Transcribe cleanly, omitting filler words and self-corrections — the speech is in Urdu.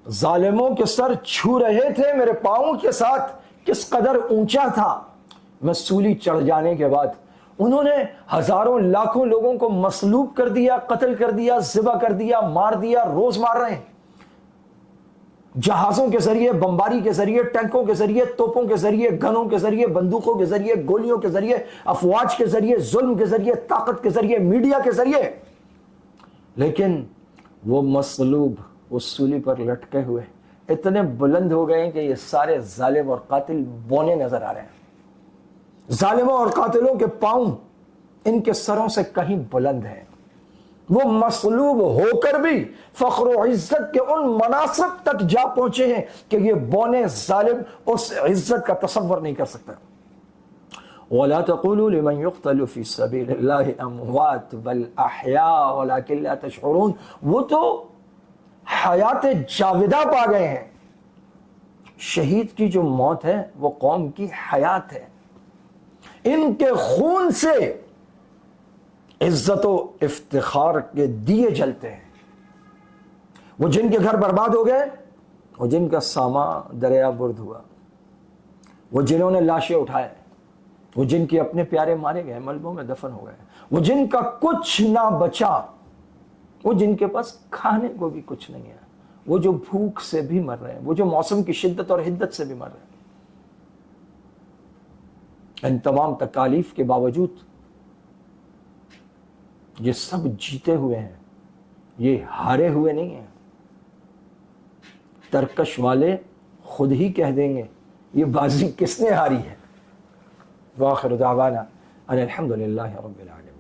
ظالموں کے سر چھو رہے تھے میرے پاؤں کے ساتھ، کس قدر اونچا تھا۔ میں سولی چڑھ جانے کے بعد انہوں نے ہزاروں لاکھوں لوگوں کو مصلوب کر دیا، قتل کر دیا، ذبح کر دیا، مار دیا، روز مار رہے ہیں، جہازوں کے ذریعے، بمباری کے ذریعے، ٹینکوں کے ذریعے، توپوں کے ذریعے، گنوں کے ذریعے، بندوقوں کے ذریعے، گولیوں کے ذریعے، افواج کے ذریعے، ظلم کے ذریعے، طاقت کے ذریعے، میڈیا کے ذریعے۔ لیکن وہ مصلوب اس سولی پر لٹکے ہوئے اتنے بلند ہو گئے کہ یہ سارے ظالم اور قاتل بونے نظر آ رہے ہیں۔ ظالموں اور قاتلوں کے پاؤں ان کے سروں سے کہیں بلند ہیں۔ وہ مصلوب ہو کر بھی فخر و عزت کے ان مناصب تک جا پہنچے ہیں کہ یہ بونے ظالم اس عزت کا تصور نہیں کر سکتا۔ وَلَا تَقُولُوا لِمَنْ يُقْتَلُ فِي سَبِيلِ اللَّهِ أَمْوَاتٌ بَلْ أَحْيَاءٌ وَلَكِنْ لَا تَشْعُرُونَ۔ وہ تو حیات جاودہ پا گئے ہیں۔ شہید کی جو موت ہے وہ قوم کی حیات ہے، ان کے خون سے عزت و افتخار کے دیے جلتے ہیں۔ وہ جن کے گھر برباد ہو گئے، وہ جن کا سامان دریا برد ہوا، وہ جنہوں نے لاشیں اٹھائے، وہ جن کے اپنے پیارے مارے گئے، ملبوں میں دفن ہو گئے، وہ جن کا کچھ نہ بچا، وہ جن کے پاس کھانے کو بھی کچھ نہیں ہے، وہ جو بھوک سے بھی مر رہے ہیں، وہ جو موسم کی شدت اور حدت سے بھی مر رہے ہیں۔ ان تمام تکالیف کے باوجود یہ سب جیتے ہوئے ہیں، یہ ہارے ہوئے نہیں ہیں۔ ترکش والے خود ہی کہہ دیں گے یہ بازی کس نے ہاری ہے۔ وآخر دعوانا ان الحمد للہ رب العالمین۔